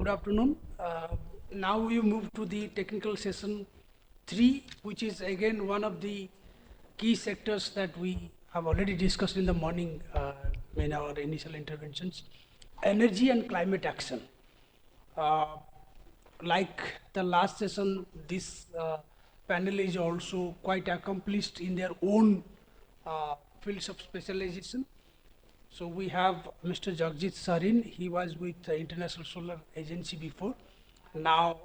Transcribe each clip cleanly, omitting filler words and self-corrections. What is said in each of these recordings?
Good afternoon. Now we move to the technical session 3, which is again one of the key sectors that we have already discussed in the morning in our initial interventions, energy and climate action. Uh, like the last session, this panel is also quite accomplished in their own fields of specialization. So we have Mr. Jagjit Sarin. He was with the International Solar Agency before. Now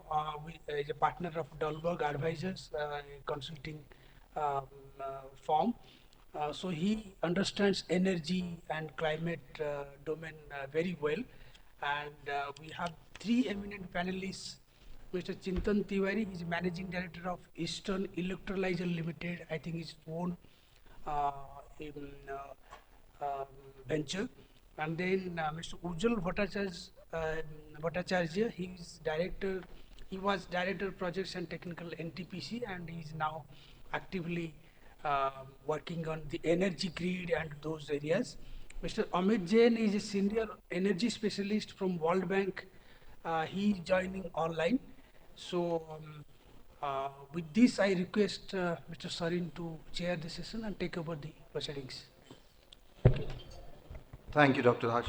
we is a partner of Dalberg Advisors, a consulting um, firm. So he understands energy and climate domain very well. And we have three eminent panelists. Mr. Chintan Tiwari is Managing Director of Eastern Electrolyzer Limited. I think his own uh, in um, venture. And then Mr. Ujjwal Bhattacharya, he was Director Projects and Technical NTPC, and he is now actively working on the energy grid and those areas. Mr. Amit Jain is a Senior Energy Specialist from World Bank. He is joining online. So with this, I request Mr. Sarin to chair the session and take over the proceedings. Thank you, Dr. Raj.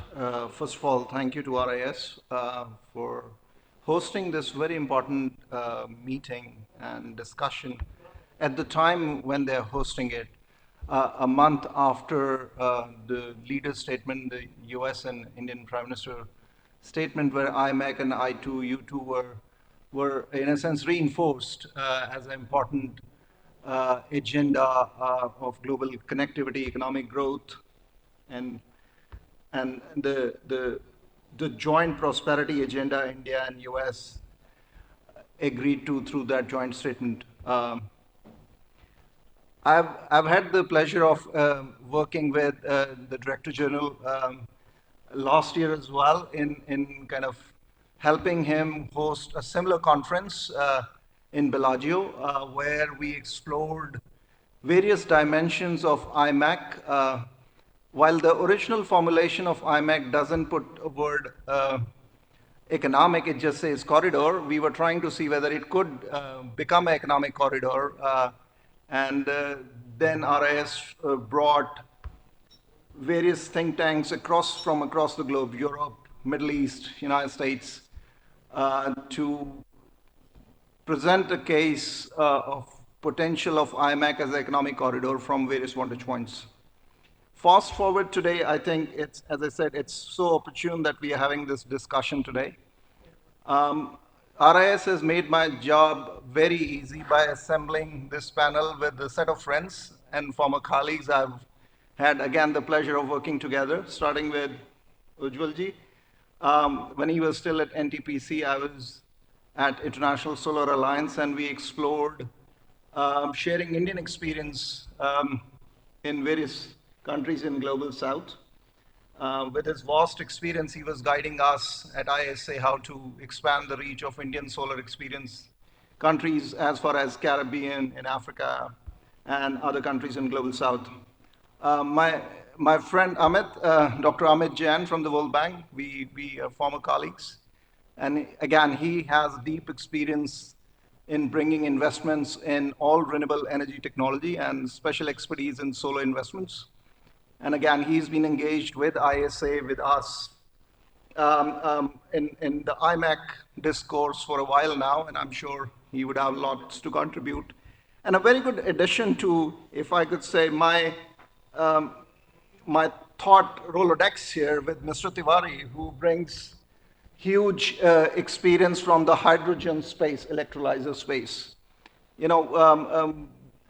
First of all, thank you to RIS for hosting this very important meeting and discussion at the time when they're hosting it, a month after the leader's statement, the US and Indian Prime Minister statement, where IMEC and I2, U2 were in a sense reinforced as an important agenda of global connectivity, economic growth, and the joint prosperity agenda India and US agreed to through that joint statement. I've had the pleasure of working with the Director General last year as well in kind of helping him host a similar conference in Bellagio where we explored various dimensions of IMEC. While the original formulation of IMEC doesn't put a word economic, it just says corridor. We were trying to see whether it could become an economic corridor. And then RIS brought various think tanks from across the globe, Europe, Middle East, United States, to present a case of potential of IMEC as an economic corridor from various vantage points. Fast forward today, I think it's, as I said, it's so opportune that we are having this discussion today. RIS has made my job very easy by assembling this panel with a set of friends and former colleagues I've had, again, the pleasure of working together, starting with Ujjwalji. When he was still at NTPC, I was at International Solar Alliance, and we explored sharing Indian experience in various countries in Global South. With his vast experience, he was guiding us at ISA how to expand the reach of Indian solar experience countries as far as Caribbean and Africa and other countries in Global South. My friend Amit, Dr. Amit Jain from the World Bank, we are former colleagues. And again, he has deep experience in bringing investments in all renewable energy technology and special expertise in solar investments. And again, he's been engaged with ISA, with us, in the IMEC discourse for a while now, and I'm sure he would have lots to contribute. And a very good addition to, if I could say, my thought Rolodex here with Mr. Tiwari, who brings huge experience from the hydrogen space, electrolyzer space. You know,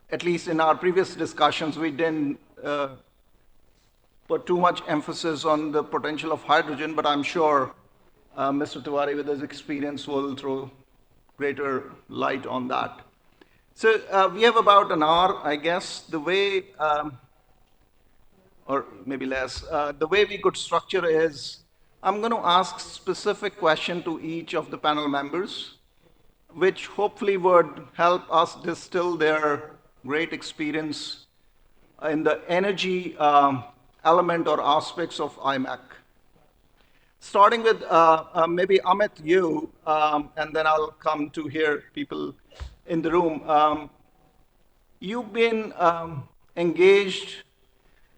at least in our previous discussions, we didn't put too much emphasis on the potential of hydrogen, but I'm sure Mr. Tiwari, with his experience, will throw greater light on that. So we have about an hour, I guess. The way, or maybe less, the way we could structure is, I'm going to ask specific question to each of the panel members, which hopefully would help us distill their great experience in the energy element or aspects of IMEC. Starting with maybe Amit, you, and then I'll come to hear people in the room. You've been engaged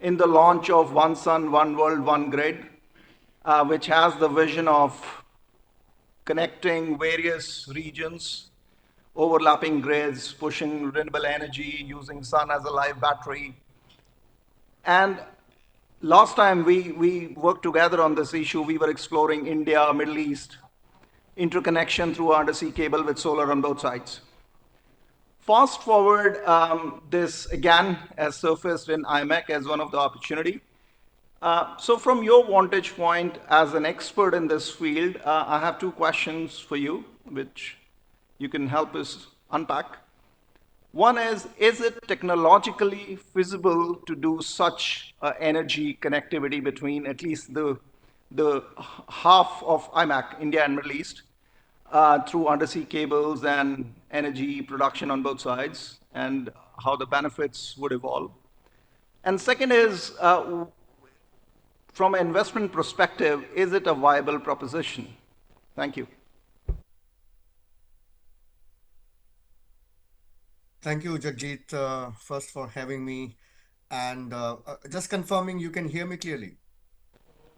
in the launch of One Sun, One World, One Grid, which has the vision of connecting various regions, overlapping grids, pushing renewable energy, using sun as a live battery. And last time we worked together on this issue, we were exploring India, Middle East, interconnection through undersea cable with solar on both sides. Fast forward, this again has surfaced in IMEC as one of the opportunity. So from your vantage point as an expert in this field, I have two questions for you, which you can help us unpack. One is it technologically feasible to do such energy connectivity between at least the half of IMAC, India and Middle East, through undersea cables and energy production on both sides, and how the benefits would evolve? And second is, from an investment perspective, is it a viable proposition? Thank you. Thank you, Jagjit, first for having me. And just confirming you can hear me clearly.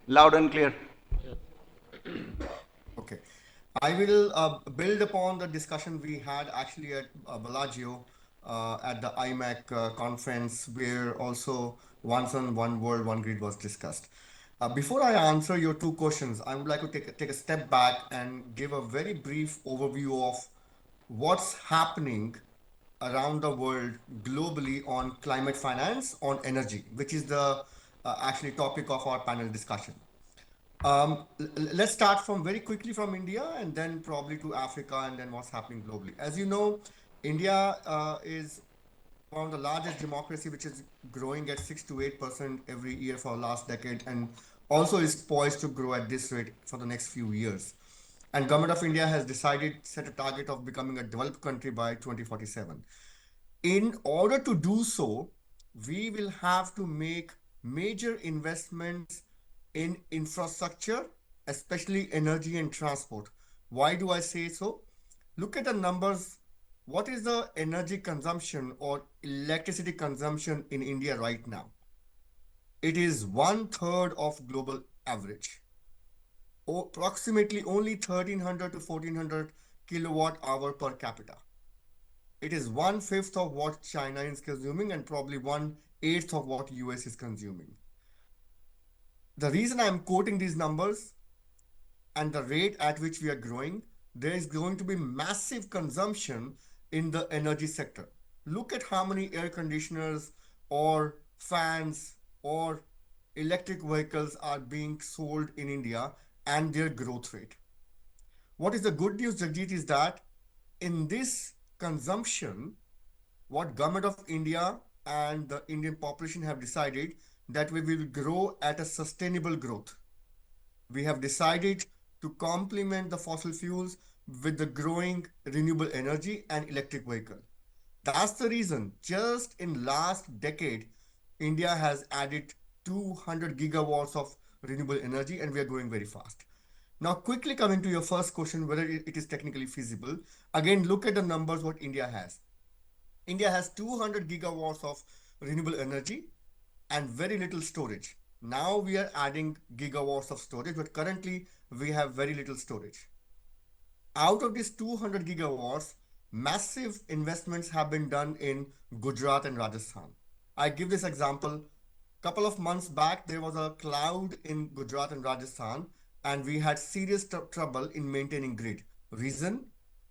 Loud and clear. Okay. I will build upon the discussion we had actually at Bellagio at the IMEC conference, where also One Sun, One World, One Grid was discussed. Before I answer your two questions, I would like to take a step back and give a very brief overview of what's happening around the world globally on climate finance, on energy, which is the actually topic of our panel discussion. Let's start from very quickly from India and then probably to Africa and then what's happening globally. As you know, India is one of the largest democracy, which is growing at 6 to 8% every year for last decade, and also is poised to grow at this rate for the next few years. And government of India has decided set a target of becoming a developed country by 2047. In order to do so, we will have to make major investments in infrastructure, especially energy and transport. Why do I say so? Look at the numbers. What is the energy consumption or electricity consumption in India right now? It is one third of global average. Approximately only 1300 to 1400 kilowatt hour per capita. It is one fifth of what China is consuming and probably one eighth of what US is consuming. The reason I'm quoting these numbers and the rate at which we are growing, there is going to be massive consumption in the energy sector. Look at how many air conditioners or fans or electric vehicles are being sold in India and their growth rate. What is the good news, Jagjit, is that in this consumption, what government of India and the Indian population have decided that we will grow at a sustainable growth. We have decided to complement the fossil fuels with the growing renewable energy and electric vehicle. That's the reason just in last decade, India has added 200 gigawatts of renewable energy and we are growing very fast. Now, quickly coming to your first question, whether it is technically feasible. Again, look at the numbers what India has. India has 200 gigawatts of renewable energy and very little storage. Now we are adding gigawatts of storage, but currently we have very little storage. Out of these 200 gigawatts, massive investments have been done in Gujarat and Rajasthan. I give this example. Couple of months back, there was a cloud in Gujarat and Rajasthan, and we had serious trouble in maintaining grid. Reason?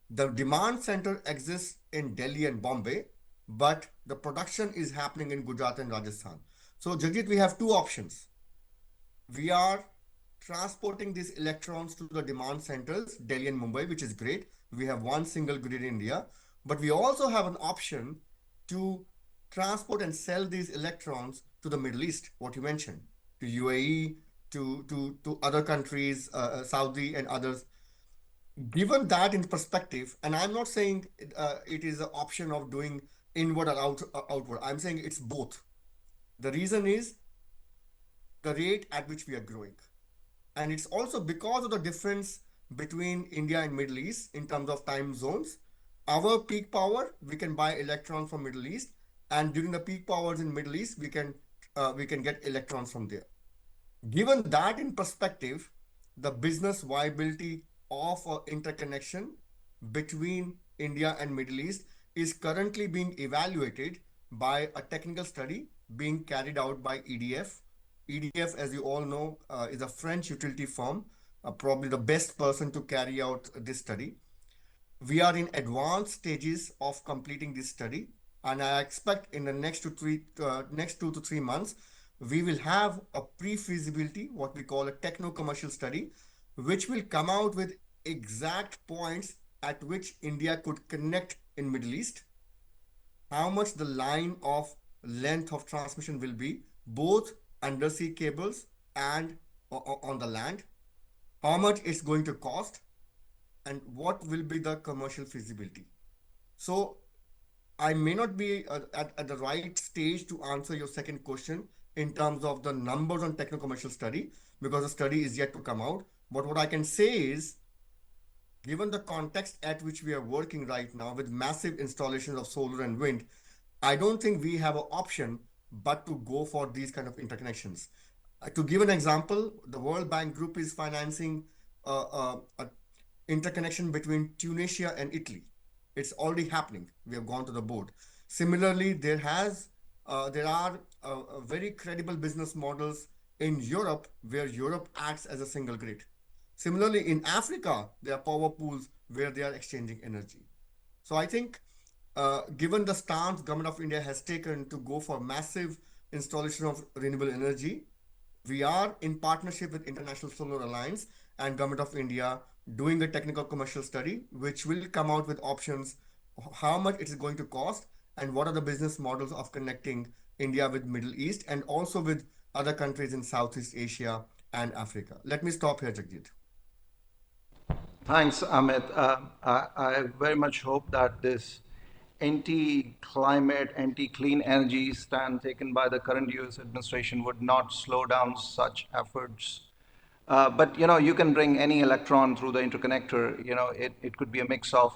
The demand center exists in Delhi and Bombay, but the production is happening in Gujarat and Rajasthan. So, Jagjit, we have two options. We are transporting these electrons to the demand centers, Delhi and Mumbai, which is great. We have one single grid in India, but we also have an option to transport and sell these electrons to the Middle East, what you mentioned, to UAE, to other countries, Saudi and others. Given that in perspective, and I'm not saying it is an option of doing inward or outward, I'm saying it's both. The reason is the rate at which we are growing. And it's also because of the difference between India and Middle East in terms of time zones. Our peak power, we can buy electrons from Middle East, and during the peak powers in Middle East, we can get electrons from there. Given that in perspective, the business viability of interconnection between India and Middle East is currently being evaluated by a technical study being carried out by EDF. EDF, as you all know, is a French utility firm, probably the best person to carry out this study. We are in advanced stages of completing this study, and I expect in the next 2 to 3 months, we will have a pre-feasibility, what we call a techno-commercial study, which will come out with exact points at which India could connect in Middle East, how much the line of length of transmission will be, both undersea cables and on the land, how much it's going to cost, and what will be the commercial feasibility. So I may not be at the right stage to answer your second question in terms of the numbers on techno-commercial study, because the study is yet to come out. But what I can say is, given the context at which we are working right now with massive installations of solar and wind, I don't think we have an option but to go for these kind of interconnections. To give an example, the World Bank Group is financing a interconnection between Tunisia and Italy. It's already happening. We have gone to the board. Similarly, there are very credible business models in Europe where Europe acts as a single grid. Similarly, in Africa, there are power pools where they are exchanging energy. So I think, given the stance government of India has taken to go for massive installation of renewable energy, we are in partnership with International Solar Alliance and Government of India doing a technical commercial study, which will come out with options, how much it is going to cost, and what are the business models of connecting India with Middle East and also with other countries in Southeast Asia and Africa. Let me stop here, Jagjit. Thanks, Amit. I very much hope that this anti-climate, anti-clean energy stand taken by the current US administration would not slow down such efforts. But you can bring any electron through the interconnector. It could be a mix of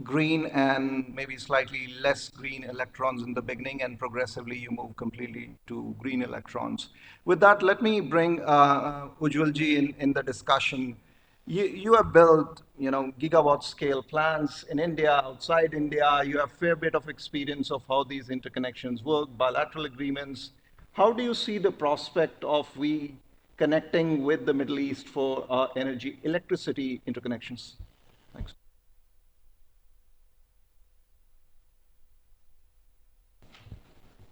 green and maybe slightly less green electrons in the beginning, and progressively you move completely to green electrons. With that, let me bring Ujjwalji in the discussion. You have built, gigawatt scale plants in India, outside India. You have fair bit of experience of how these interconnections work, bilateral agreements. How do you see the prospect of we connecting with the Middle East for energy, electricity interconnections? Thanks.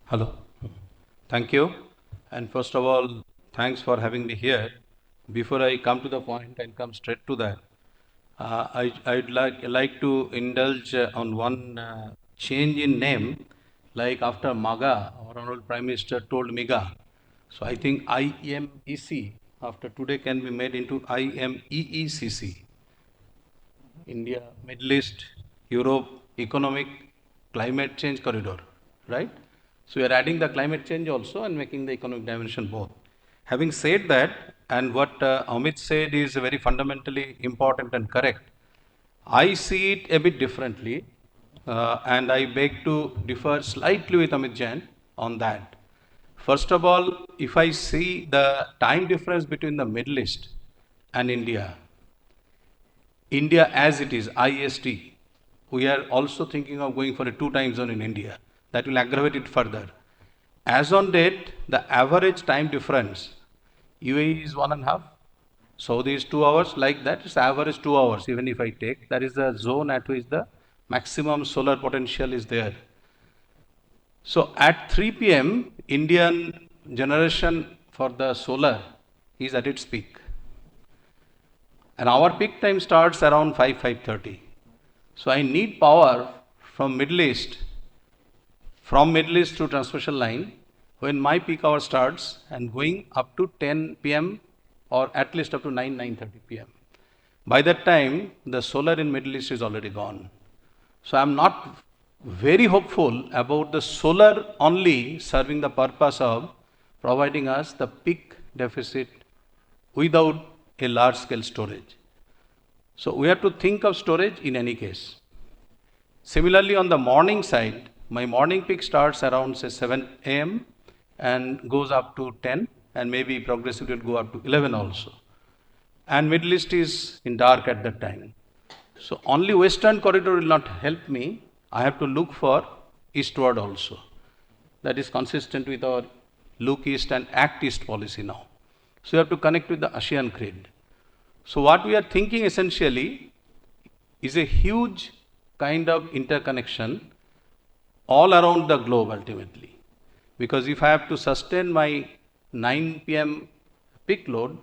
Hello. Thank you. And first of all, thanks for having me here. Before I come to the point and come straight to that, I'd like to indulge on one change in name, like after MAGA, our Honorable Prime Minister told MEGA. So I think IMEC after today can be made into IMEECC. India, Middle East, Europe, Economic Climate Change Corridor, right? So we are adding the climate change also and making the economic dimension both. Having said that, and what Amit said is very fundamentally important and correct, I see it a bit differently, and I beg to differ slightly with Amit Jain on that. First of all, if I see the time difference between the Middle East and India, India as it is, IST, we are also thinking of going for a 2 time zone in India. That will aggravate it further. As on date, the average time difference, UAE is 1.5, Saudi is 2 hours, like that, it's average 2 hours, even if I take, that is the zone at which the maximum solar potential is there. So at 3 p.m., Indian generation for the solar is at its peak. And our peak time starts around 5:30. So I need power from Middle East to transmission line when my peak hour starts and going up to 10 p.m. or at least up to 9:30 p.m. By that time, the solar in Middle East is already gone. So I'm not very hopeful about the solar only serving the purpose of providing us the peak deficit without a large scale storage. So we have to think of storage in any case. Similarly, on the morning side, my morning peak starts around say 7 a.m. and goes up to 10, and maybe progressively it will go up to 11 also. And Middle East is in dark at that time. So only western corridor will not help me. I have to look for eastward also. That is consistent with our look east and act east policy now. So you have to connect with the ASEAN grid. So what we are thinking essentially is a huge kind of interconnection all around the globe ultimately. Because if I have to sustain my 9 p.m. peak load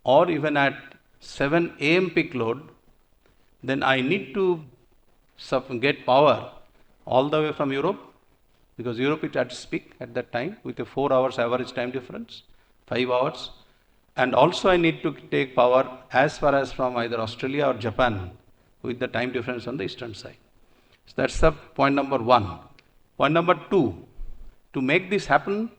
or even at 7 a.m. peak load, then I need to get power all the way from Europe, because Europe is at its peak at that time with a 4 hours average time difference, 5 hours. And also I need to take power as far as from either Australia or Japan with the time difference on the eastern side. So that's the point number one. Point number two, to make this happen,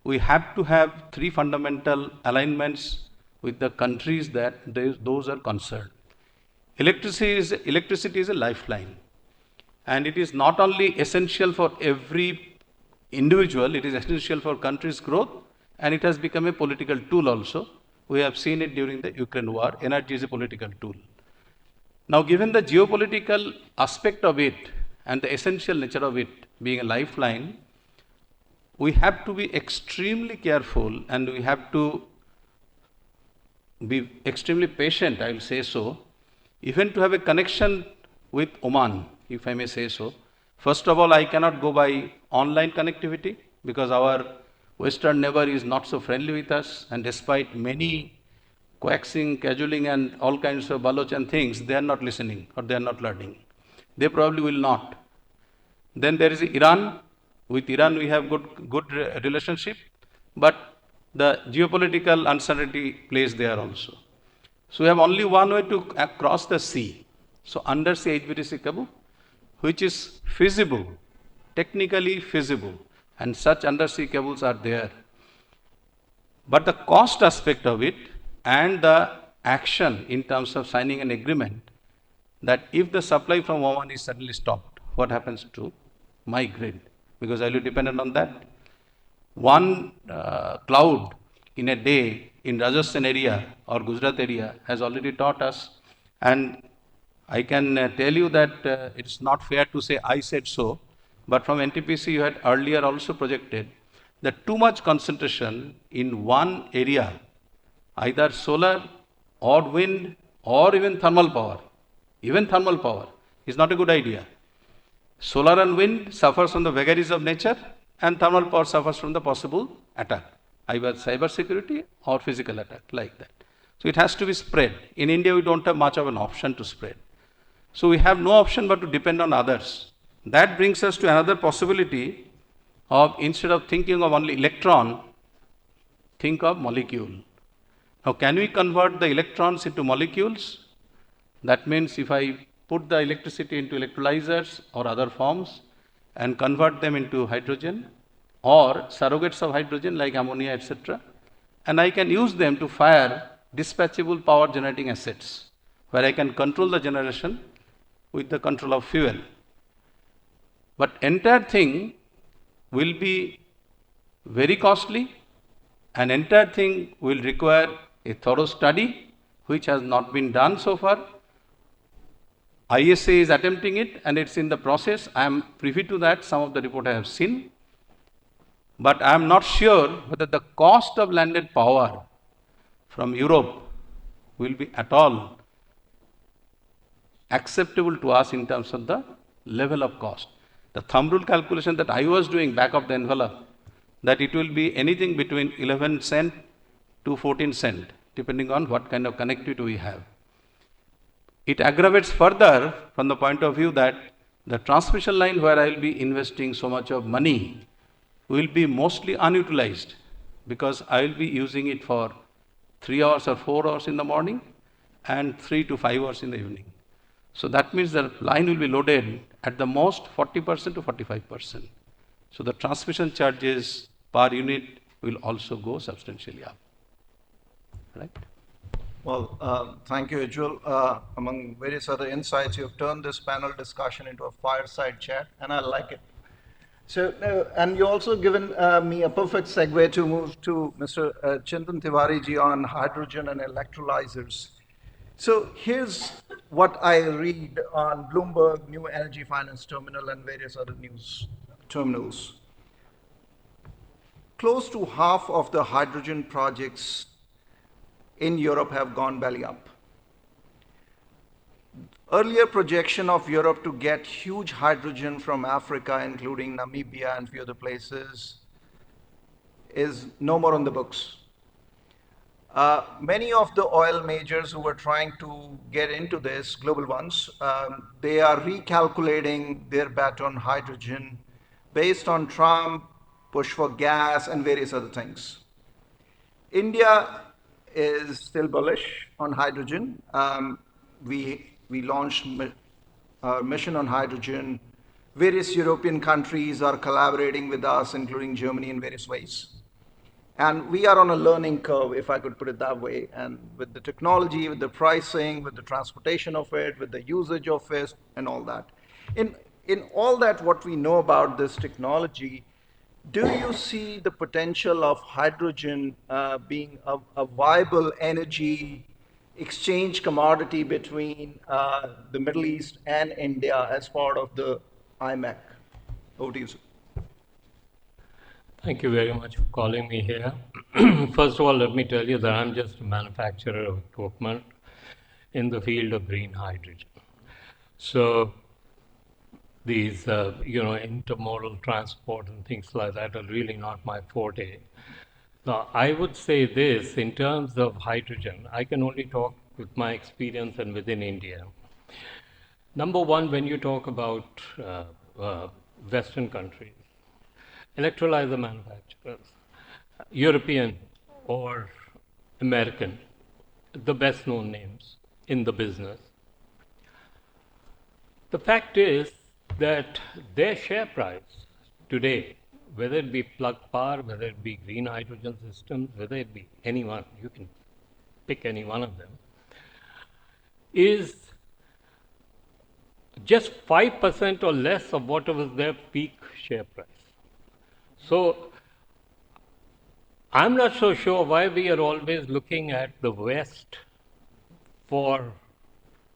we have to have three fundamental alignments with the countries that those are concerned. Electricity is a lifeline, and it is not only essential for every individual, it is essential for countries' growth, and it has become a political tool also. We have seen it during the Ukraine war. Energy is a political tool. Now, given the geopolitical aspect of it and the essential nature of it being a lifeline, we have to be extremely careful and we have to be extremely patient, I will say so, even to have a connection with Oman, if I may say so. First of all, I cannot go by online connectivity because our Western neighbor is not so friendly with us, and despite many coaxing, cajoling, and all kinds of baloch and things, they are not listening or they are not learning. They probably will not. Then there is Iran. With Iran, we have good relationship, but the geopolitical uncertainty plays there also. So we have only one way to cross the sea. So undersea HVDC cable, which is feasible, technically feasible, and such undersea cables are there. But the cost aspect of it and the action in terms of signing an agreement, that if the supply from Oman is suddenly stopped, what happens to my grid? Because I will be dependent on that. One cloud in a day in Rajasthan area or Gujarat area has already taught us, and I can tell you that it's not fair to say I said so, but from NTPC you had earlier also projected that too much concentration in one area, either solar or wind or even thermal power is not a good idea. Solar and wind suffers from the vagaries of nature, and thermal power suffers from the possible attack, either cyber security or physical attack, like that. So it has to be spread. In India, we don't have much of an option to spread. So we have no option but to depend on others. That brings us to another possibility of, instead of thinking of only electron, think of molecule. Now, can we convert the electrons into molecules? That means if I put the electricity into electrolyzers or other forms and convert them into hydrogen or surrogates of hydrogen like ammonia, etc., and I can use them to fire dispatchable power generating assets, where I can control the generation with the control of fuel. But entire thing will be very costly, and entire thing will require a thorough study, which has not been done so far. ISA is attempting it, and it's in the process. I am privy to that. Some of the report I have seen. But I am not sure whether the cost of landed power from Europe will be at all acceptable to us in terms of the level of cost. The thumb rule calculation that I was doing back of the envelope, that it will be anything between 11 cent to 14 cent, depending on what kind of connectivity we have. It aggravates further from the point of view that the transmission line where I will be investing so much of money will be mostly unutilized, because I will be using it for 3 hours or 4 hours in the morning and 3 to 5 hours in the evening. So that means the line will be loaded at the most 40% to 45%. So the transmission charges per unit will also go substantially up. right? Well, thank you, Ujjwal. Among various other insights, you have turned this panel discussion into a fireside chat, and I like it. So, and you also given me a perfect segue to move to Mr. Chintan Tiwari ji on hydrogen and electrolyzers. So here's what I read on Bloomberg, New Energy Finance Terminal, and various other news terminals. Close to half of the hydrogen projects in Europe have gone belly up. Earlier projection of Europe to get huge hydrogen from Africa, including Namibia and few other places, is no more on the books. Many of the oil majors who were trying to get into this, global ones, they are recalculating their bet on hydrogen based on Trump, push for gas, and various other things. India is still bullish on hydrogen. We launched our mission on hydrogen. Various European countries are collaborating with us, including Germany, in various ways. And we are on a learning curve, if I could put it that way. And with the technology, with the pricing, with the transportation of it, with the usage of it, and all that. In all that, what we know about this technology, do you see the potential of hydrogen being a viable energy exchange commodity between the Middle East and India as part of the IMEC? Over to you, sir. Thank you very much for calling me here. First of all, let me tell you that I'm just a manufacturer of equipment in the field of green hydrogen. So these, intermodal transport and things like that are really not my forte. Now, I would say this in terms of hydrogen, I can only talk with my experience and within India. Number one, when you talk about Western countries, electrolyzer manufacturers, European or American, the best known names in the business. The fact is that their share price today, whether it be plug power, whether it be green hydrogen systems, whether it be any one, you can pick any one of them, is just 5% or less of what was their peak share price. So I'm not so sure why we are always looking at the West for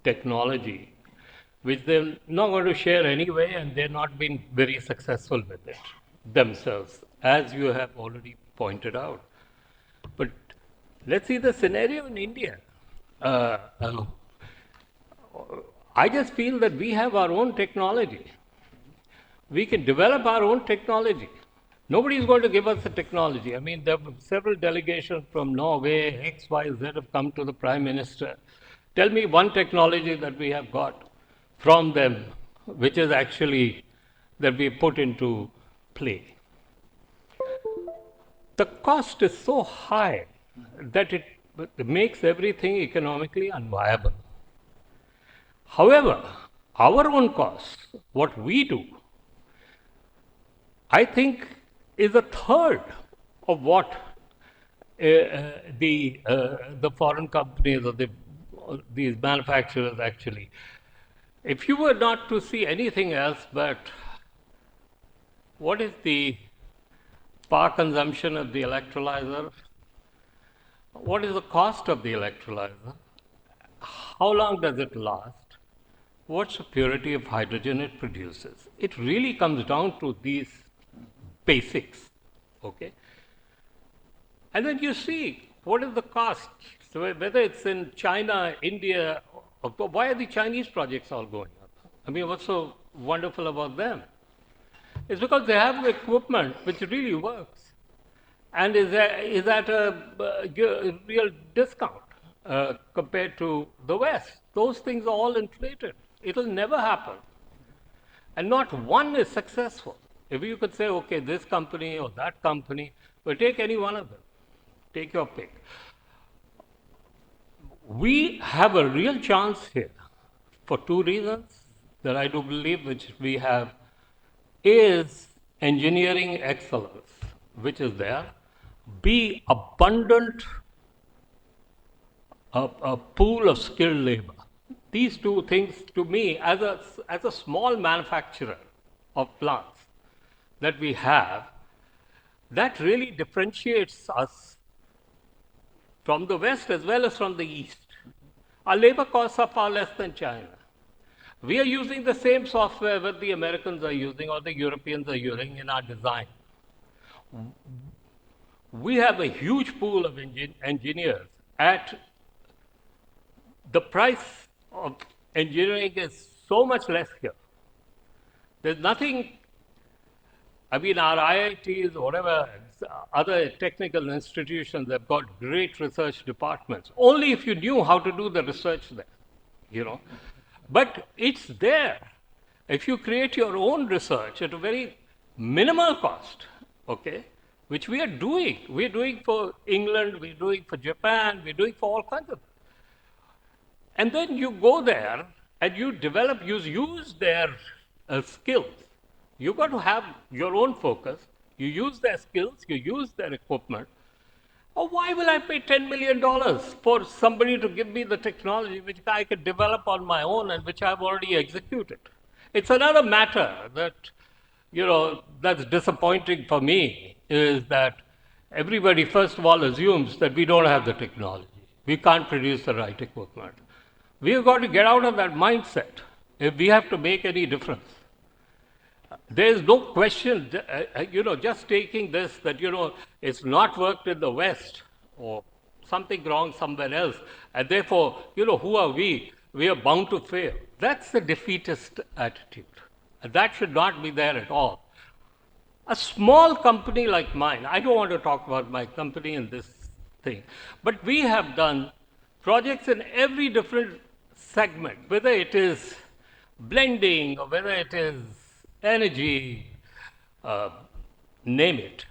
technology, which they're not going to share anyway, and they're not been very successful with it themselves, as you have already pointed out. But let's see the scenario in India. I just feel that we have our own technology. We can develop our own technology. Nobody is going to give us the technology. I mean, there were several delegations from Norway, X, Y, Z have come to the Prime Minister. Tell me one technology that we have got from them, which is actually that we put into play. The cost is so high that it makes everything economically unviable. However, our own costs, what we do, I think is a third of what the foreign companies or these manufacturers actually. If you were not to see anything else but what is the power consumption of the electrolyzer, what is the cost of the electrolyzer, how long does it last, what's the purity of hydrogen it produces. It really comes down to these basics, okay? And then you see what is the cost. So whether it's in China, India, why are the Chinese projects all going up? I mean, what's so wonderful about them? It's because they have equipment which really works and is at a real discount compared to the West. Those things are all inflated. It'll never happen. And not one is successful. If you could say, okay, this company or that company, but take any one of them, take your pick. We have a real chance here for two reasons that I do believe which we have is engineering excellence, which is there, B, abundant a pool of skilled labor. These two things, to me, as a small manufacturer of plants that we have, that really differentiates us from the West as well as from the East. Our labor costs are far less than China. We are using the same software that the Americans are using or the Europeans are using in our design. We have a huge pool of engineers. At the price of engineering is so much less here. There's nothing, I mean, our IITs or whatever, other technical institutions have got great research departments, only if you knew how to do the research there, you know. But it's there. If you create your own research at a very minimal cost, okay, which we are doing. We're doing for England, we're doing for Japan, we're doing for all kinds of. And then you go there and you develop, you use their skills. You've got to have your own focus. You use their skills, you use their equipment. Oh, why will I pay $10 million for somebody to give me the technology which I can develop on my own and which I've already executed? It's another matter that, you know, that's disappointing for me is that everybody, first of all, assumes that we don't have the technology. We can't produce the right equipment. We've got to get out of that mindset if we have to make any difference. There is no question, you know, just taking this that, you know, it's not worked in the West or something wrong somewhere else, and therefore, you know, who are we? We are bound to fail. That's the defeatist attitude. And that should not be there at all. A small company like mine, I don't want to talk about my company in this thing, but we have done projects in every different segment, whether it is blending or whether it is energy, name it,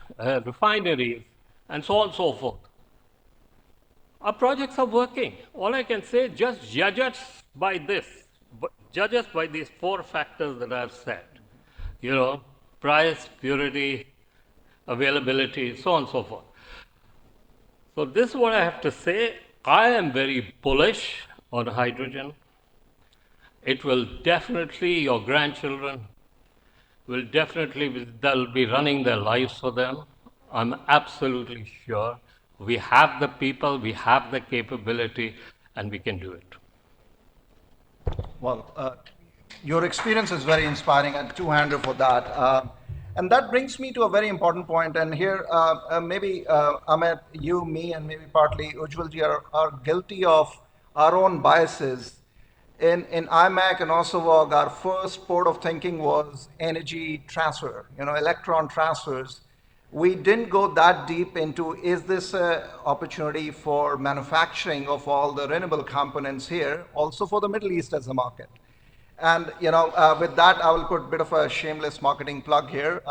refineries, and so on and so forth. Our projects are working. All I can say, just judge us by this. Judge us by these 4 factors that I've said. You know, price, purity, availability, so on and so forth. So this is what I have to say. I am very bullish on hydrogen. It will definitely, your grandchildren will definitely, they'll be running their lives for them. I'm absolutely sure. We have the people, we have the capability, and we can do it. Well, your experience is very inspiring, and two-hander for that. And that brings me to a very important point. And here, maybe Amit, you, me, and maybe partly Ujjwalji are guilty of our own biases. In IMEC and OSOVOG, our first port of thinking was energy transfer, you know, electron transfers. We didn't go that deep into, is this an opportunity for manufacturing of all the renewable components here, also for the Middle East as a market? And, you know, with that, I will put a bit of a shameless marketing plug here.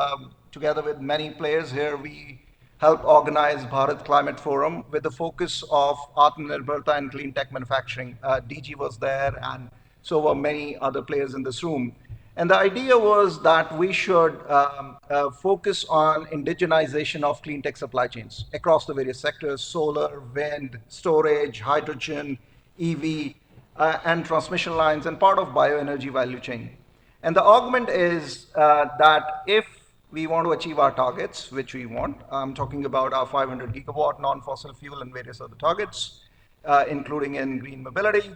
Together with many players here, we helped organize Bharat Climate Forum with the focus of Atmanirbharta and clean tech manufacturing. DG was there, and so were many other players in this room. And the idea was that we should focus on indigenization of clean tech supply chains across the various sectors: solar, wind, storage, hydrogen, EV, and transmission lines, and part of bioenergy value chain. And the argument is that if we want to achieve our targets, which we want, I'm talking about our 500 gigawatt non-fossil fuel and various other targets, including in green mobility.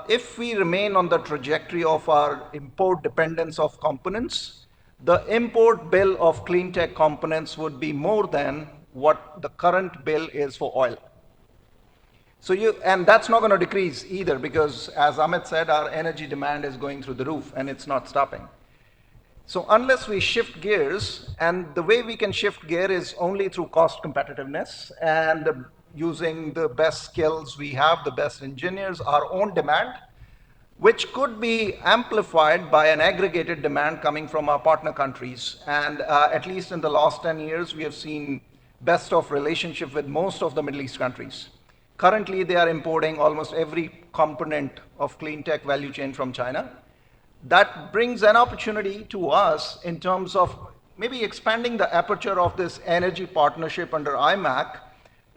If we remain on the trajectory of our import dependence of components, the import bill of clean tech components would be more than what the current bill is for oil. So and that's not going to decrease either, because as Amit said, our energy demand is going through the roof and it's not stopping. So unless we shift gears, and the way we can shift gear is only through cost competitiveness and using the best skills we have, the best engineers, our own demand, which could be amplified by an aggregated demand coming from our partner countries. And at least in the last 10 years, we have seen best of relationship with most of the Middle East countries. Currently, they are importing almost every component of clean tech value chain from China. That brings an opportunity to us in terms of maybe expanding the aperture of this energy partnership under IMEC,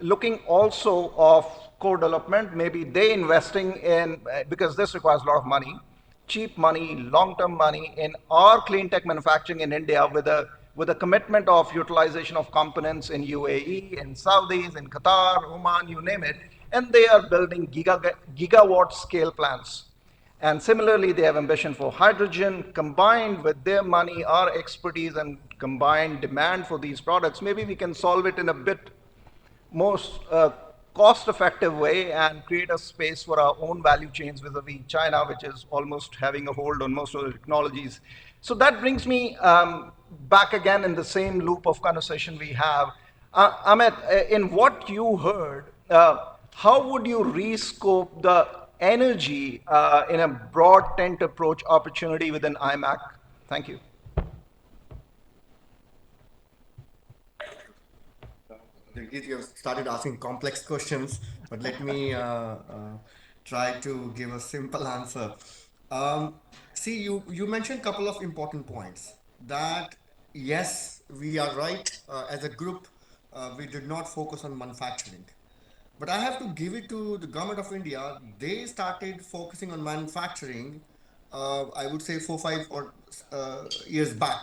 looking also of core development, maybe they investing in, because this requires a lot of money, cheap money, long-term money in our clean tech manufacturing in India with a commitment of utilization of components in UAE, in Saudis, in Qatar, Oman, you name it, and they are building gigawatt scale plants. And similarly, they have ambition for hydrogen. Combined with their money, our expertise, and combined demand for these products, maybe we can solve it in a bit most cost-effective way and create a space for our own value chains vis-a-vis China, which is almost having a hold on most of the technologies. So that brings me back again in the same loop of conversation we have. Amit, in what you heard, how would you rescope the energy in a broad tent approach opportunity within IMAC? Thank you. Jagdish, you have started asking complex questions, but let me try to give a simple answer. Um, See, you mentioned a couple of important points. That yes, we are right. As a group, we did not focus on manufacturing. But I have to give it to the government of India. They started focusing on manufacturing, I would say 4 5 years back.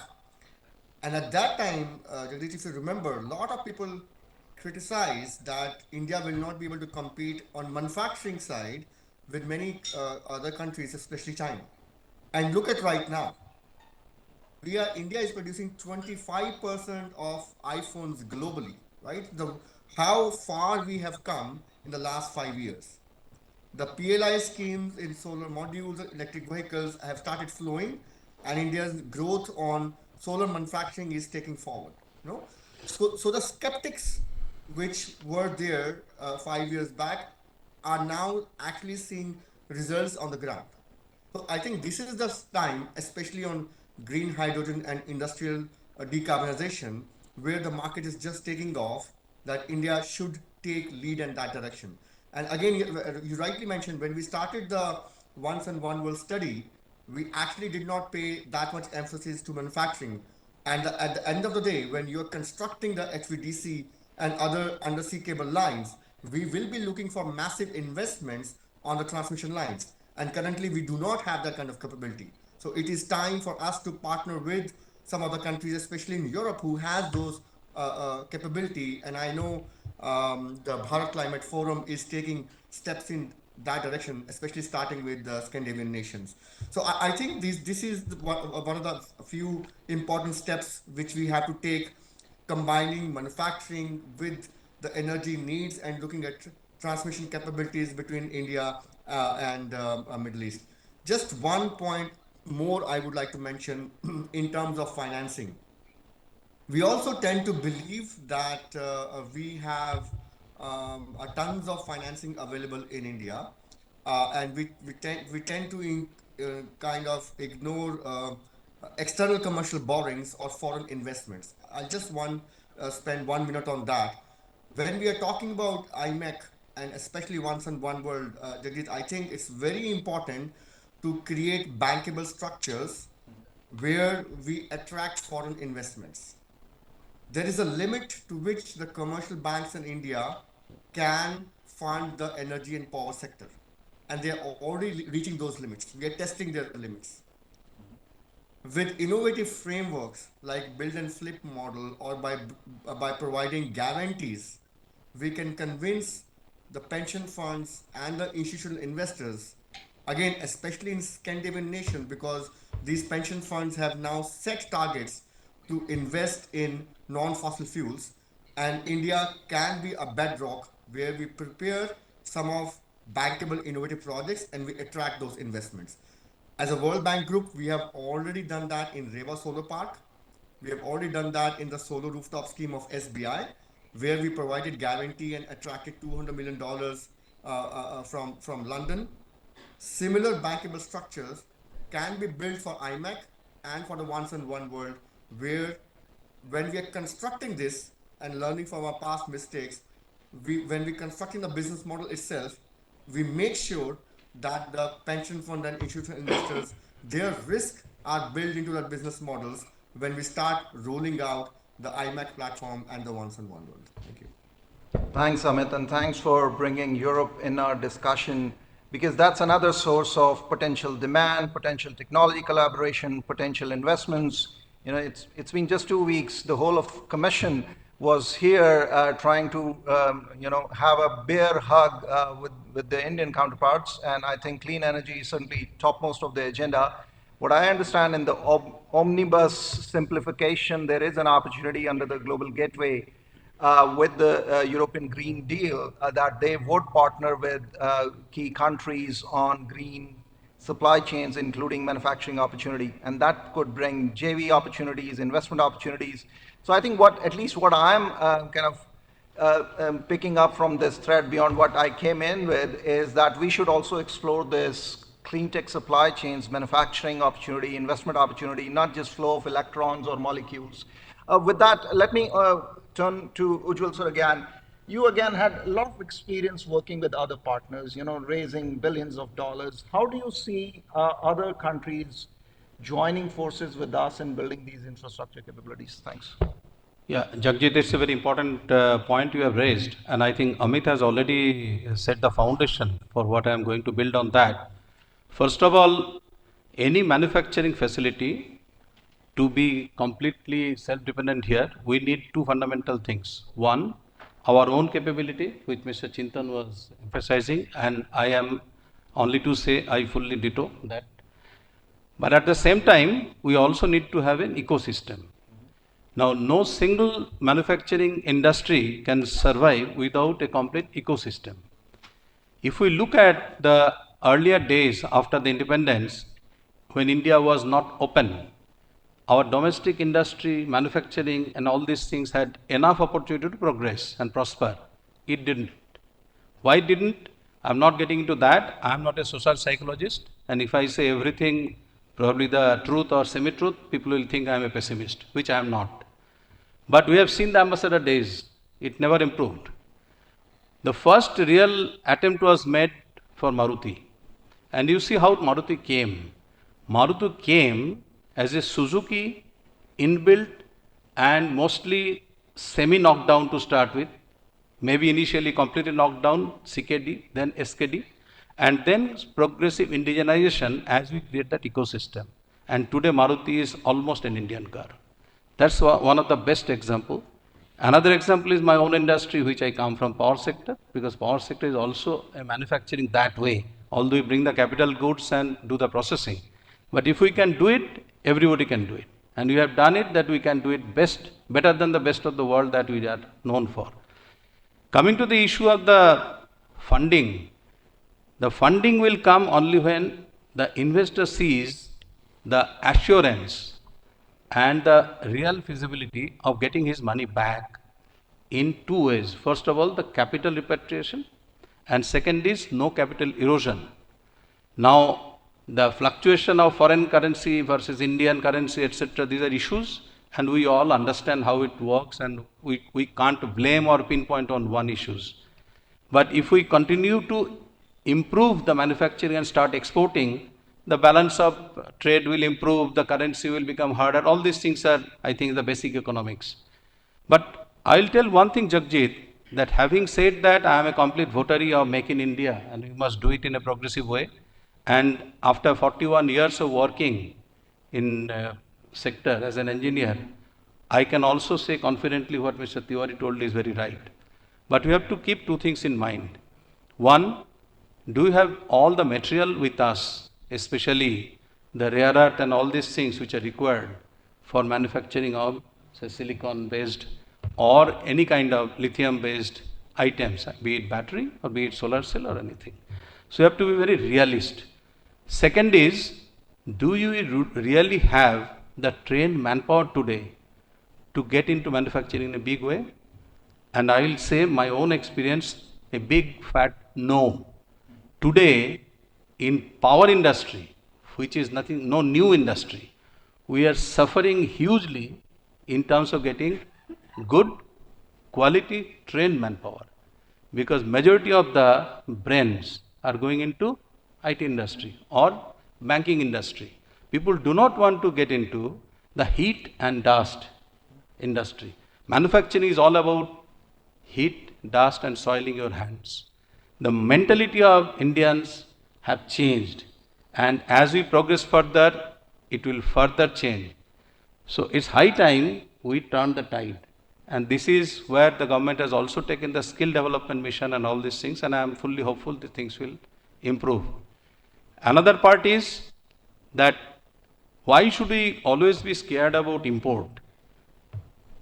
And at that time, Jagdish, if you remember, a lot of people criticized that India will not be able to compete on manufacturing side with many other countries, especially China. And look at right now. India is producing 25% of iPhones globally, right? How far we have come in the last 5 years. The PLI schemes in solar modules, electric vehicles have started flowing, and India's growth on solar manufacturing is taking forward. You know, so the skeptics which were there 5 years back are now actually seeing results on the ground. So I think this is the time, especially on green hydrogen and industrial decarbonization, where the market is just taking off, that India should take lead in that direction. And again, you rightly mentioned when we started the Once and One World study, we actually did not pay that much emphasis to manufacturing. And at the end of the day, when you're constructing the HVDC and other undersea cable lines, we will be looking for massive investments on the transmission lines. And currently, we do not have that kind of capability. So it is time for us to partner with some other countries, especially in Europe, who has those capability. And I know the Bharat Climate Forum is taking steps in that direction, especially starting with the Scandinavian nations. So I think this is one of the few important steps which we have to take, combining manufacturing with the energy needs and looking at transmission capabilities between India and Middle East. Just one point more I would like to mention in terms of financing. We also tend to believe that we have tons of financing available in India, and we tend to kind of ignore external commercial borrowings or foreign investments. I'll just spend 1 minute on that. When we are talking about IMEC and especially Once and One World, Jagdish, I think it's very important to create bankable structures where we attract foreign investments. There is a limit to which the commercial banks in India can fund the energy and power sector. And they are already reaching those limits. We are testing their limits. With innovative frameworks like build and flip model or by providing guarantees, we can convince the pension funds and the institutional investors, again especially in Scandinavian nations, because these pension funds have now set targets to invest in non-fossil fuels, and India can be a bedrock where we prepare some of bankable innovative projects and we attract those investments. As a World Bank group, we have already done that in Reva Solar Park. We have already done that in the solar rooftop scheme of SBI, where we provided guarantee and attracted $200 million from London. Similar bankable structures can be built for IMEC and for the Once and One World, where when we are constructing this and learning from our past mistakes, when we constructing the business model itself, we make sure that the pension fund and institutional investors, their risk are built into the business models when we start rolling out the IMEC platform and the Once and One World. Thank you. Thanks, Amit, and thanks for bringing Europe in our discussion because that's another source of potential demand, potential technology collaboration, potential investments. It's been just 2 weeks. The whole of Commission was here trying to have a bear hug with the Indian counterparts, and I think clean energy is certainly topmost of the agenda. What I understand in the omnibus simplification, there is an opportunity under the Global Gateway with the European Green Deal that they would partner with key countries on green supply chains, including manufacturing opportunity, and that could bring JV opportunities, investment opportunities. So I think at least what I'm kind of picking up from this thread beyond what I came in with is that we should also explore this clean tech supply chains, manufacturing opportunity, investment opportunity, not just flow of electrons or molecules. With that, let me turn to Ujjwal sir again. You again had a lot of experience working with other partners, raising billions of dollars. How do you see other countries joining forces with us in building these infrastructure capabilities? Thanks. Yeah, Jagjit, it's a very important point you have raised, and I think Amit has already set the foundation for what I am going to build on that. First of all, any manufacturing facility to be completely self-dependent here, we need two fundamental things. One, our own capability, which Mr. Chintan was emphasizing, and I am only to say I fully ditto that. But at the same time, we also need to have an ecosystem. Now, no single manufacturing industry can survive without a complete ecosystem. If we look at the earlier days after the independence, when India was not open, our domestic industry, manufacturing, and all these things had enough opportunity to progress and prosper. It didn't. Why didn't? I'm not getting into that. I'm not a social psychologist. And if I say everything, probably the truth or semi truth, people will think I'm a pessimist, which I am not. But we have seen the ambassador days, it never improved. The first real attempt was made for Maruti. And you see how Maruti came. Maruti came as a Suzuki inbuilt and mostly semi knocked down to start with. Maybe initially completely knocked down, CKD, then SKD, and then progressive indigenization as we create that ecosystem. And today Maruti is almost an Indian car. That's one of the best example. Another example is my own industry, which I come from, power sector, because power sector is also a manufacturing that way, although we bring the capital goods and do the processing. But if we can do it, everybody can do it. And we have done it that we can do it best, better than the best of the world that we are known for. Coming to the issue of the funding will come only when the investor sees the assurance and the real feasibility of getting his money back in two ways. First of all, the capital repatriation, and second is no capital erosion. Now, the fluctuation of foreign currency versus Indian currency, etc., these are issues, and we all understand how it works, and we can't blame or pinpoint on one issues. But if we continue to improve the manufacturing and start exporting, the balance of trade will improve, the currency will become harder. All these things are, I think, the basic economics. But I'll tell one thing, Jagjit, that having said that, I am a complete votary of Make in India, and we must do it in a progressive way. And after 41 years of working in sector as an engineer, I can also say confidently what Mr. Tiwari told is very right. But we have to keep two things in mind. One, do you have all the material with us, especially the rare earth and all these things which are required for manufacturing of, say, silicon-based or any kind of lithium-based items, be it battery or be it solar cell or anything. So you have to be very realist. Second is, do you really have the trained manpower today to get into manufacturing in a big way? And I will say my own experience, a big fat no. Today, in power industry, which is nothing, no new industry, we are suffering hugely in terms of getting good quality trained manpower, because majority of the brains are going into IT industry or banking industry. People do not want to get into the heat and dust industry. Manufacturing is all about heat, dust, and soiling your hands. The mentality of Indians have changed, and as we progress further, it will further change. So it's high time we turn the tide. And this is where the government has also taken the skill development mission and all these things, and I am fully hopeful that things will improve. Another part is that why should we always be scared about import?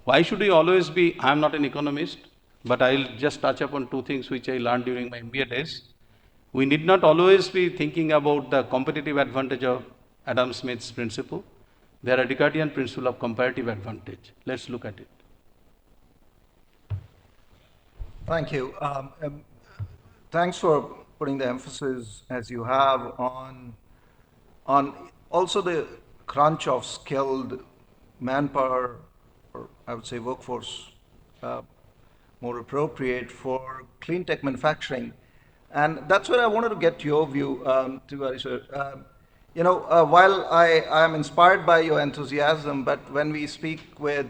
Why should we always be, I'm not an economist, but I'll just touch upon two things which I learned during my MBA days. We need not always be thinking about the competitive advantage of Adam Smith's principle. There are Descartesian principle of comparative advantage. Let's look at it. Thank you. Thanks for putting the emphasis as you have on also the crunch of skilled manpower, or I would say workforce, uh, more appropriate for clean tech manufacturing. And that's where I wanted to get your view, Tiwari sir. While I am inspired by your enthusiasm, but when we speak with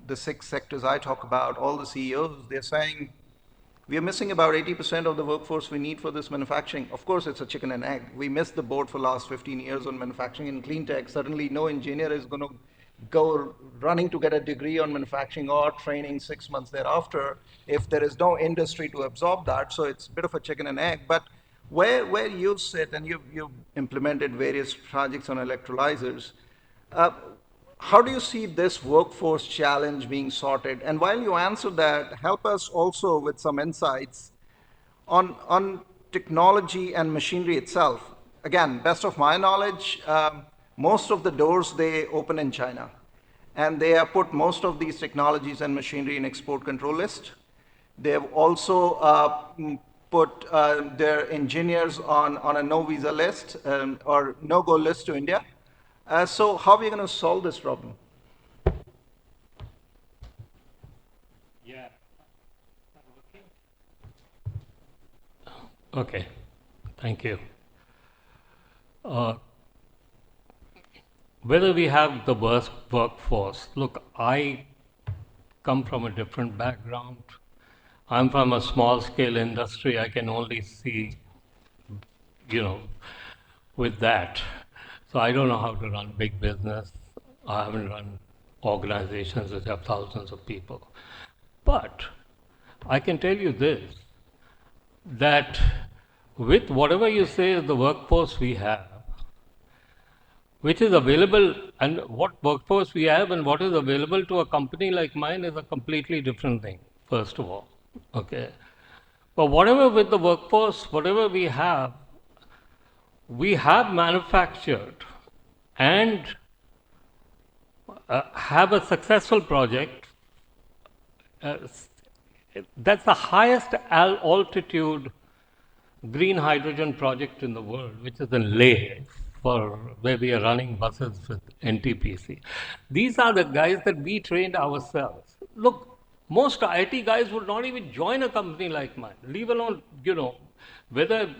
the 6 sectors I talk about, all the CEOs, they're saying we are missing about 80% of the workforce we need for this manufacturing. Of course, it's a chicken and egg. We missed the boat for the last 15 years on manufacturing and clean tech. Suddenly, no engineer is going to go running to get a degree on manufacturing or training 6 months thereafter if there is no industry to absorb that. So it's a bit of a chicken and egg. But where you sit, and you've implemented various projects on electrolyzers, uh, how do you see this workforce challenge being sorted? And while you answer that, help us also with some insights on technology and machinery itself. Again, best of my knowledge, most of the doors they open in China, and they have put most of these technologies and machinery in export control list. They have also put their engineers on a no visa list or no go list to India. So how are we going to solve this problem? Okay, thank you. Uh, whether we have the worst workforce, look, I come from a different background. I'm from a small scale industry. I can only see, you know, with that. So I don't know how to run big business. I haven't run organizations which have thousands of people. But I can tell you this, that with whatever you say is the workforce we have, which is available, and what workforce we have and what is available to a company like mine is a completely different thing, first of all. Okay. But whatever with the workforce, whatever we have manufactured and have a successful project. Uh, that's the highest altitude green hydrogen project in the world, which is in Leh, for where we are running buses with NTPC. These are the guys that we trained ourselves. Look, most IT guys would not even join a company like mine, leave alone, whether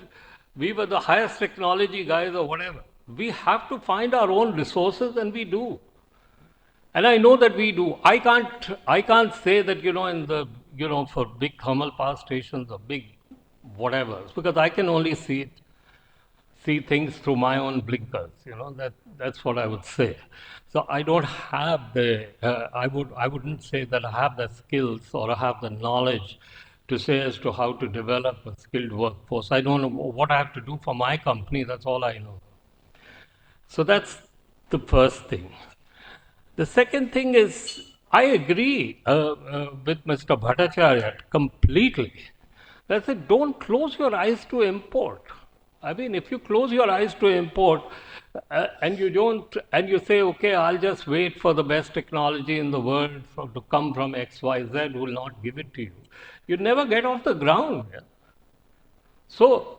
we were the highest technology guys or whatever. We have to find our own resources, and we do. And I know that we do. I can't say that, in the, for big thermal power stations or big whatever, because I can only see things through my own blinkers, that's what I would say. So I don't have I wouldn't say that I have the skills or I have the knowledge to say as to how to develop a skilled workforce. I don't know what I have to do for my company, that's all I know. So that's the first thing. The second thing is, I agree with Mr. Bhattacharya completely. I said, don't close your eyes to import. I mean, if you close your eyes to import and you say, okay, I'll just wait for the best technology in the world to come from XYZ, who will not give it to you. You never get off the ground. Yeah? So,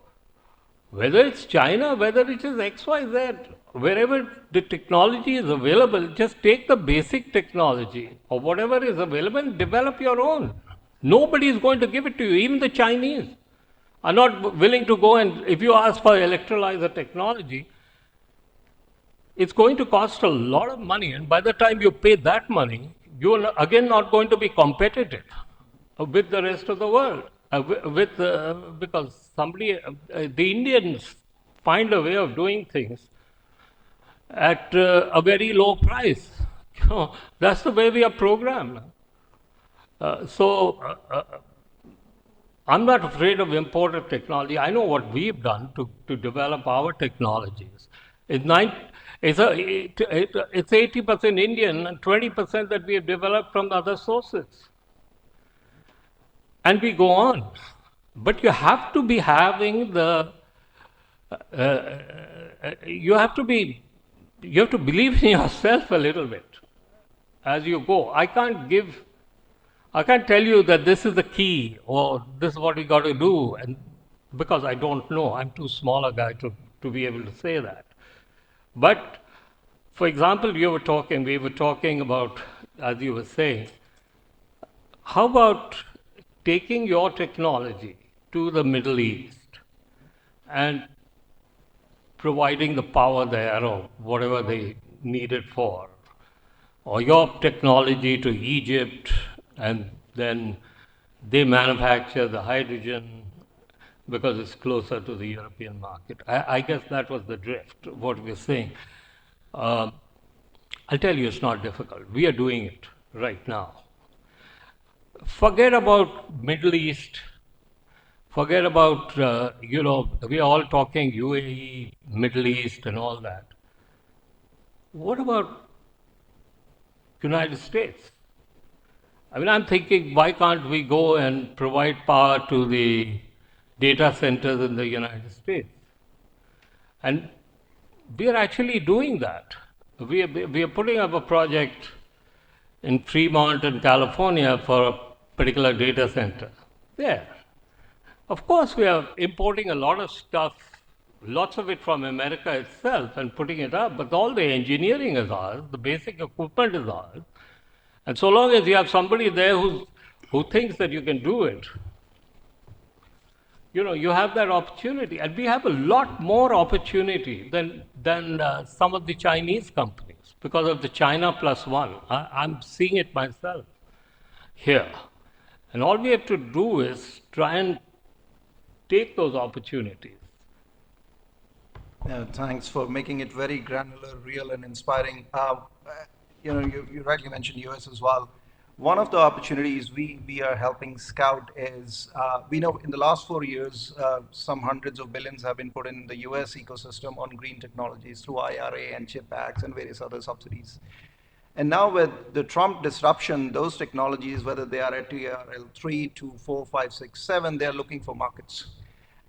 whether it's China, whether it is XYZ, wherever the technology is available, just take the basic technology or whatever is available and develop your own. Nobody is going to give it to you. Even the Chinese are not willing to go, and if you ask for electrolyzer technology, it's going to cost a lot of money, and by the time you pay that money, you're again not going to be competitive. with the rest of the world. Because the Indians find a way of doing things at a very low price. You know, that's the way we are programmed. So I'm not afraid of imported technology. I know what we've done to develop our technologies. It's, nine, it's 80% Indian and 20% that we have developed from other sources. And we go on. But you have to be having the, you have to be, you have to believe in yourself a little bit as you go. I can't tell you that this is the key or this is what you got to do, and because I don't know, I'm too small a guy to be able to say that. But for example, we were talking about, as you were saying, how about taking your technology to the Middle East and providing the power there or whatever they need it for, or your technology to Egypt, and then they manufacture the hydrogen because it's closer to the European market. I guess that was the drift, what we're saying. Uh, I'll tell you, it's not difficult. We are doing it right now. Forget about Middle East. Forget about, we are all talking UAE, Middle East, and all that. What about United States? I mean, I'm thinking, why can't we go and provide power to the data centers in the United States? And we are actually doing that. We are putting up a project in Fremont in California for a particular data center. There. Of course, we are importing a lot of stuff, lots of it from America itself, and putting it up, but all the engineering is ours, the basic equipment is ours. And so long as you have somebody there who thinks that you can do it, you have that opportunity. And we have a lot more opportunity than some of the Chinese companies because of the China plus one. I'm seeing it myself here. And all we have to do is try and take those opportunities. Thanks for making it very granular, real, and inspiring. You rightly mentioned US as well. One of the opportunities we are helping scout is we know in the last 4 years, some hundreds of billions have been put in the US ecosystem on green technologies through IRA and CHIP Acts and various other subsidies. And now with the Trump disruption, those technologies, whether they are at TRL 3, 2, 4, 5, 6, 7, they are looking for markets.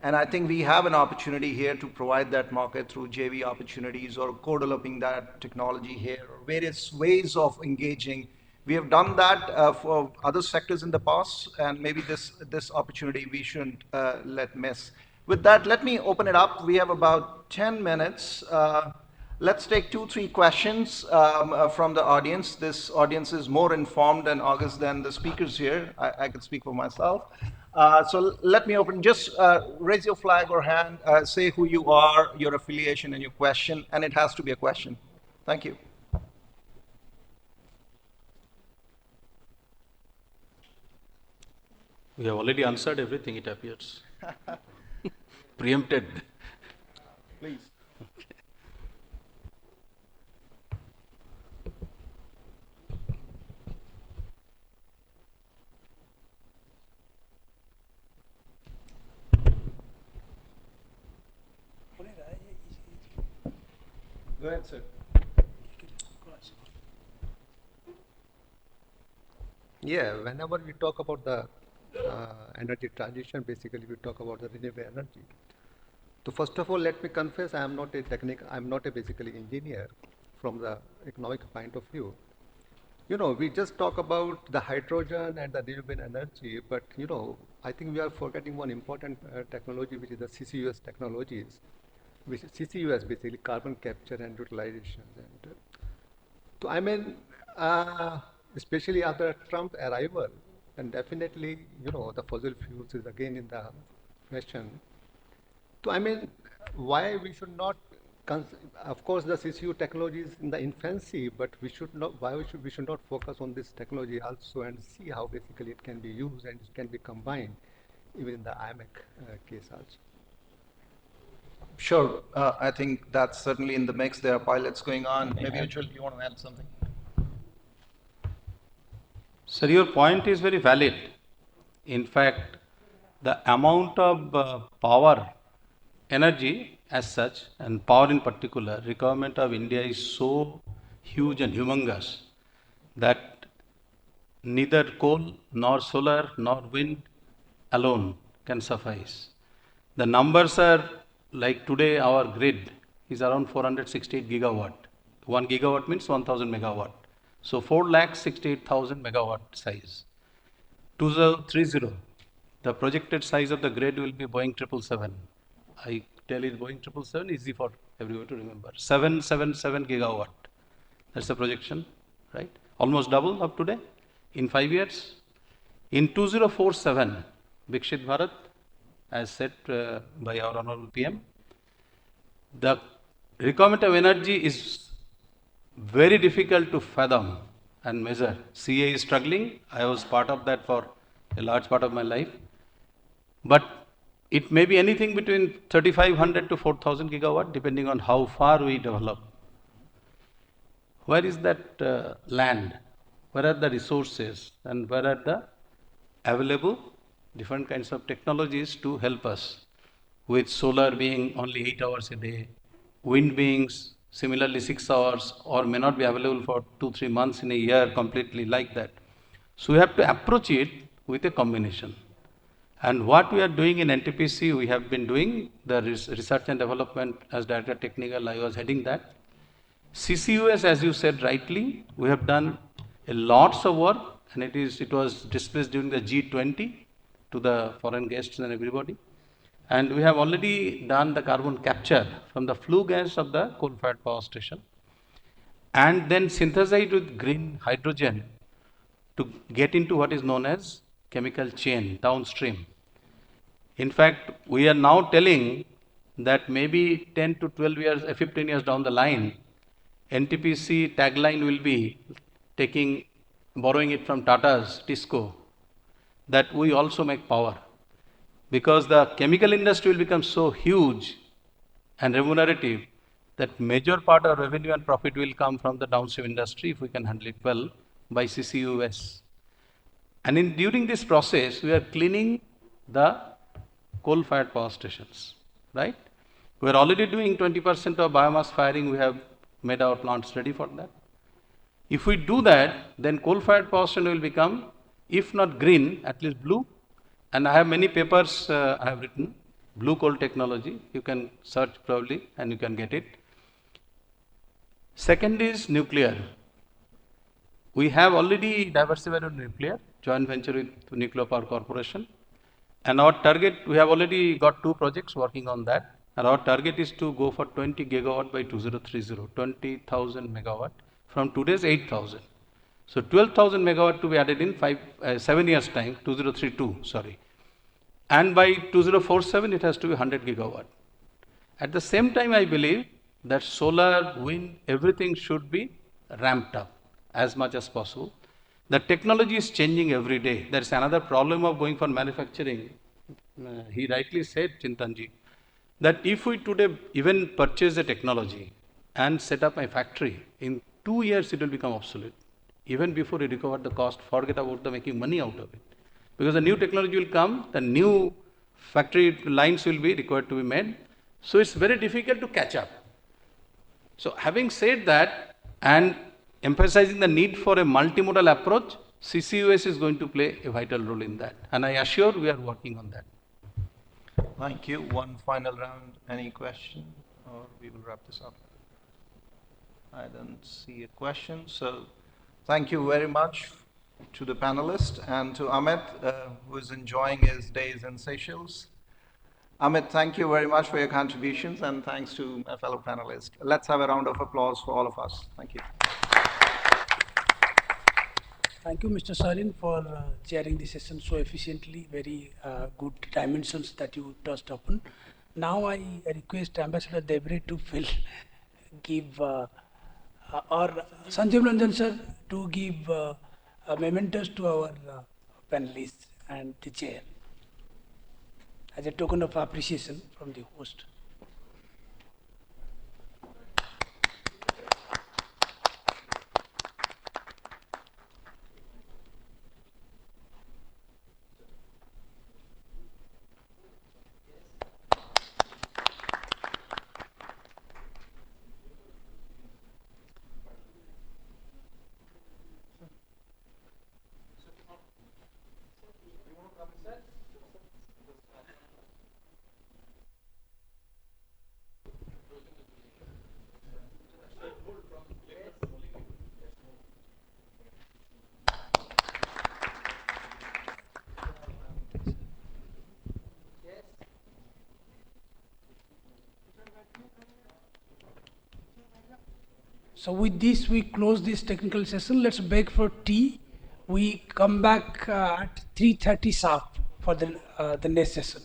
And I think we have an opportunity here to provide that market through JV opportunities or co-developing that technology here, or various ways of engaging. We have done that for other sectors in the past, and maybe this opportunity we shouldn't let miss. With that, let me open it up. We have about 10 minutes. Let's take 2, 3 questions from the audience. This audience is more informed and august than the speakers here. I could speak for myself. So let me open. Just raise your flag or hand, say who you are, your affiliation, and your question, and it has to be a question. Thank you. We have already answered everything, it appears. Preempted. Please. Go ahead, sir. Yeah, whenever we talk about the energy transition, basically we talk about the renewable energy. So first of all, let me confess, I am not a basically engineer from the economic point of view. We just talk about the hydrogen and the renewable energy, but I think we are forgetting one important technology, which is the CCUS technologies, which is CCUS basically carbon capture and utilization. And so I mean, especially after Trump arrival, and definitely the fossil fuels is again in the question. So I mean, why we should not Of course, the CCU technology is in the infancy, but we should not, we should not focus on this technology also and see how basically it can be used and it can be combined even in the IMEC case also. Sure, I think that's certainly in the mix. There are pilots going on. Maybe Ujjwal, you want to add something? Sir, your point is very valid. In fact, the amount of power, energy as such, and power in particular, requirement of India is so huge and humongous that neither coal nor solar nor wind alone can suffice. The numbers are like today our grid is around 468 gigawatt. 1 gigawatt means 1000 megawatt. So 4,68,000 megawatt size. 2030, the projected size of the grid will be Boeing 777. I tell you Boeing 777 easy for everyone to remember. 777 gigawatt. That's the projection, right? Almost double of today in 5 years. In 2047, Vikshit Bharat, as said by our Honorable PM, the requirement of energy is very difficult to fathom and measure. CA is struggling. I was part of that for a large part of my life. But it may be anything between 3,500 to 4,000 gigawatt, depending on how far we develop. Where is that land? Where are the resources? And where are the available different kinds of technologies to help us? With solar being only 8 hours a day, wind being similarly 6 hours, or may not be available for 2-3 months in a year completely like that. So we have to approach it with a combination. And what we are doing in NTPC, we have been doing the research and development as Director Technical, I was heading that. CCUS, as you said rightly, we have done a lots of work, and it was displayed during the G20 to the foreign guests and everybody. And we have already done the carbon capture from the flue gas of the coal-fired power station, and then synthesized with green hydrogen to get into what is known as chemical chain downstream. In fact, we are now telling that maybe 10 to 12 years, 15 years down the line, NTPC tagline will be borrowing it from Tata's Tisco, that we also make power. Because the chemical industry will become so huge and remunerative that major part of revenue and profit will come from the downstream industry if we can handle it well by CCUS. And during this process, we are cleaning the coal-fired power stations, right? We are already doing 20% of biomass firing. We have made our plants ready for that. If we do that, then coal-fired power station will become, if not green, at least blue. And I have many papers I have written, blue coal technology. You can search probably and you can get it. Second is nuclear. We have already diversified on nuclear, joint venture with Nuclear Power Corporation. And our target, we have already got 2 projects working on that. And our target is to go for 20 gigawatt by 2030, 20,000 megawatt from today's 8,000. So 12,000 megawatt to be added in 7 years time, 2032, sorry. And by 2047, it has to be 100 gigawatt. At the same time, I believe that solar, wind, everything should be ramped up as much as possible. The technology is changing every day. There is another problem of going for manufacturing. He rightly said, Chintanji, that if we today even purchase the technology and set up a factory, in 2 years it will become obsolete. Even before you recover the cost, forget about the making money out of it. Because the new technology will come, the new factory lines will be required to be made. So it's very difficult to catch up. So having said that, and emphasizing the need for a multimodal approach, CCUS is going to play a vital role in that. And I assure we are working on that. Thank you. One final round. Any question? Or we will wrap this up. I don't see a question. So thank you very much to the panelists and to Amit, who is enjoying his days in Seychelles. Amit, thank you very much for your contributions, and thanks to my fellow panelists. Let's have a round of applause for all of us. Thank you. Thank you, Mr. Sarin, for chairing the session so efficiently. Very good dimensions that you touched upon. Now I request Ambassador Debre to give, or Sanjeev Ranjan sir to give mementos to our panelists and the chair as a token of appreciation from the host. So with this, we close this technical session. Let's break for tea. We come back at 3:30 sharp for the next session.